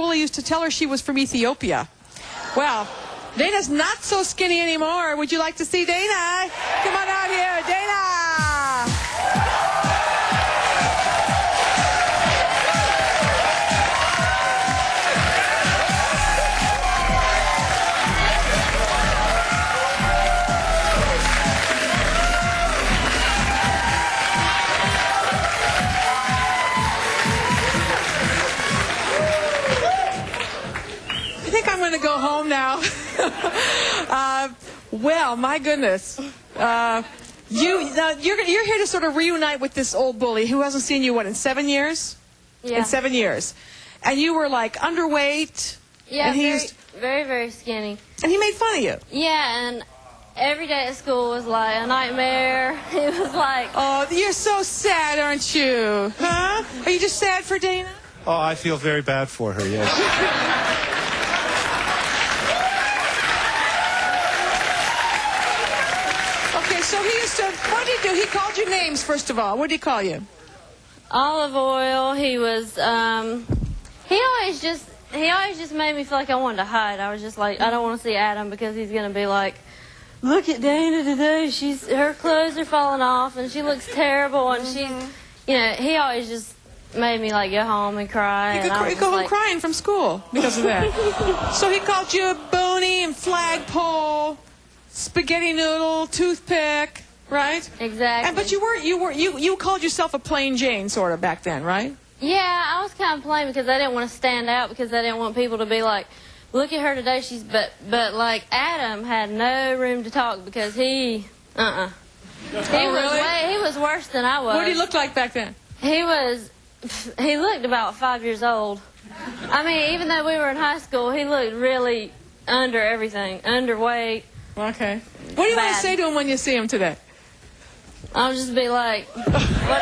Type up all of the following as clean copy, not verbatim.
bully used to tell her she was from Ethiopia. Well, Dana's not so skinny anymore. Would you like to see Dana? Come on out here, Dana! I think I'm going to go home now. Well, my goodness. You're here to sort of reunite with this old bully who hasn't seen you, what, in 7 years? Yeah. In 7 years. And you were, like, underweight. Yeah, and very, very skinny. And he made fun of you. Yeah, and every day at school was like a nightmare. It was like... Oh, you're so sad, aren't you? Huh? Are you just sad for Dana? Oh, I feel very bad for her, yes. Okay, so he used to, what did he do? He called you names, first of all. What did he call you? Olive oil. He was, he always just made me feel like I wanted to hide. I was just like, I don't want to see Adam because he's going to be like, look at Dana today. Her clothes are falling off and she looks terrible and she's, you know, he always just made me like go home and cry. You go home crying from school because of that. So he called you a bony and flagpole, spaghetti noodle, toothpick, right? Exactly. But you called yourself a plain Jane sort of back then, right? Yeah, I was kind of plain because I didn't want to stand out because I didn't want people to be like, look at her today. But like Adam had no room to talk because he was worse than I was. What did he look like back then? He looked about 5 years old. I mean, even though we were in high school, he looked really under everything, underweight. Okay. What do you want to say to him when you see him today? I'll just be like, what?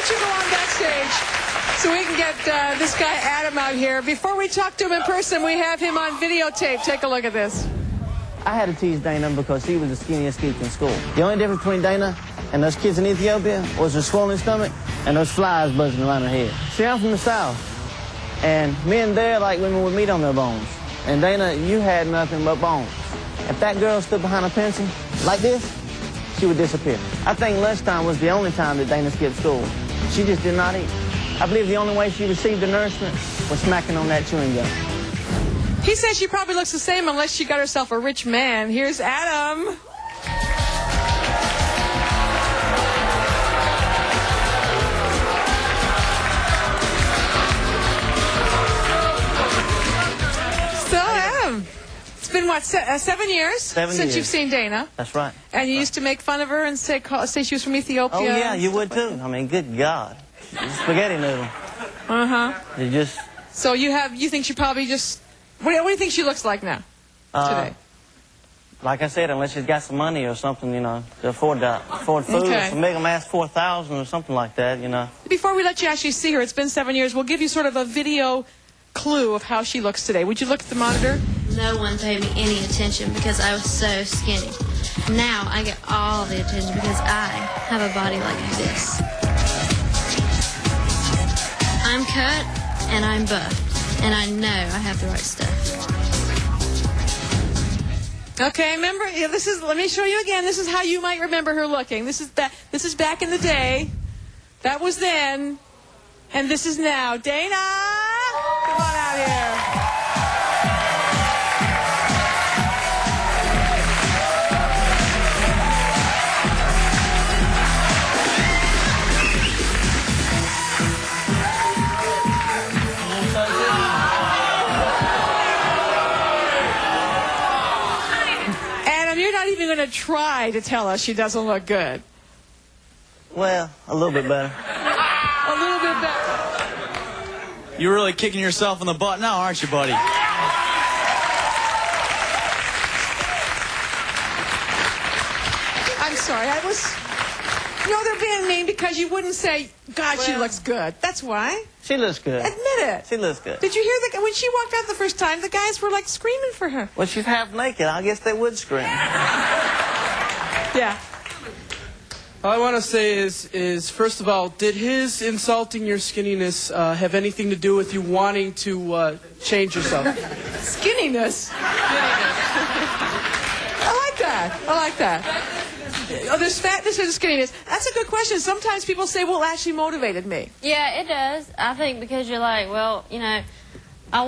You go on backstage so we can get this guy Adam out here. Before we talk to him in person, we have him on videotape. Take a look at this. I had to tease Dana because she was the skinniest kid in school. The only difference between Dana and those kids in Ethiopia was her swollen stomach and those flies buzzing around her head. See, I'm from the South, and men there like women with meat on their bones. And Dana, you had nothing but bones. If that girl stood behind a pencil like this, she would disappear. I think lunchtime was the only time that Dana skipped school. She just did not eat. I believe the only way she received the nourishment was smacking on that chewing gum. He says she probably looks the same unless she got herself a rich man. Here's Adam. Still Adam. It's been, what, 7 years? 7 since years. You've seen Dana. That's right. And you used to make fun of her and say she was from Ethiopia? Oh, yeah, you would too. I mean, good God. Spaghetti noodle. Uh-huh. You just... So you think she probably just... What do you think she looks like now, today? Like I said, unless she's got some money or something, you know, to afford food. Okay. So make them ask $4,000 or something like that, you know. Before we let you actually see her, it's been 7 years, we'll give you sort of a video clue of how she looks today. Would you look at the monitor? No one paid me any attention because I was so skinny. Now I get all the attention because I have a body like this. I'm cut and I'm buffed, and I know I have the right stuff. Okay, remember, yeah, let me show you again. This is how you might remember her looking. This is back in the day. That was then. And this is now. Dana! Come on out here. You're not even going to try to tell us she doesn't look good. Well, a little bit better. A little bit better. You're really kicking yourself in the butt now, aren't you, buddy? I'm sorry. They're being mean because you wouldn't say, God, she looks good. That's why. She looks good. Admit it. She looks good. Did you hear when she walked out the first time, the guys were like screaming for her. Well, she's half naked. I guess they would scream. Yeah. All I want to say is first of all, did his insulting your skinniness have anything to do with you wanting to change yourself? Skinniness. I like that. I like that. Oh, there's fatness and skinniness. That's a good question. Sometimes people say, well, it actually motivated me. Yeah, it does. I think because you're like, well, you know,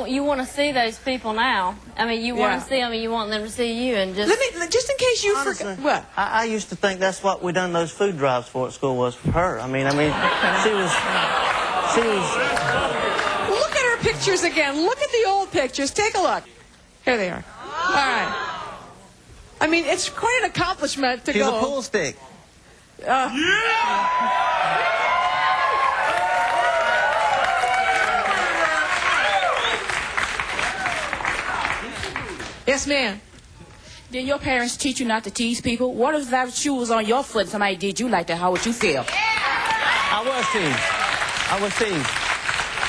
you want to see those people now. I mean, you want to see them and you want them to see you and just... Just in case you Honestly, forgot. What? I used to think that's what we done those food drives for at school was for her. I mean, she was. Look at her pictures again. Look at the old pictures. Take a look. Here they are. All right. I mean, it's quite an accomplishment to She's go. a pool stick. Yes, ma'am. Did your parents teach you not to tease people? What if that shoe was on your foot and somebody did you like that? How would you feel? I was teased.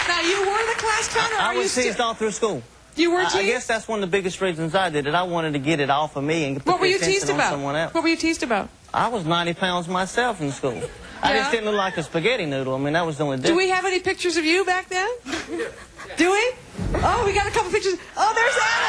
Now, you were the class clown, or I are you was teased all through school. You were teased? I guess that's one of the biggest reasons I did it. I wanted to get it off of me and put What were the you attention teased on about? someone else. What were you teased about? I was 90 pounds myself in school. I Yeah? just didn't look like a spaghetti noodle. I mean, that was the only Do difference. we have any pictures of you back then? Do we? Oh, we got a couple pictures. Oh, there's Adam.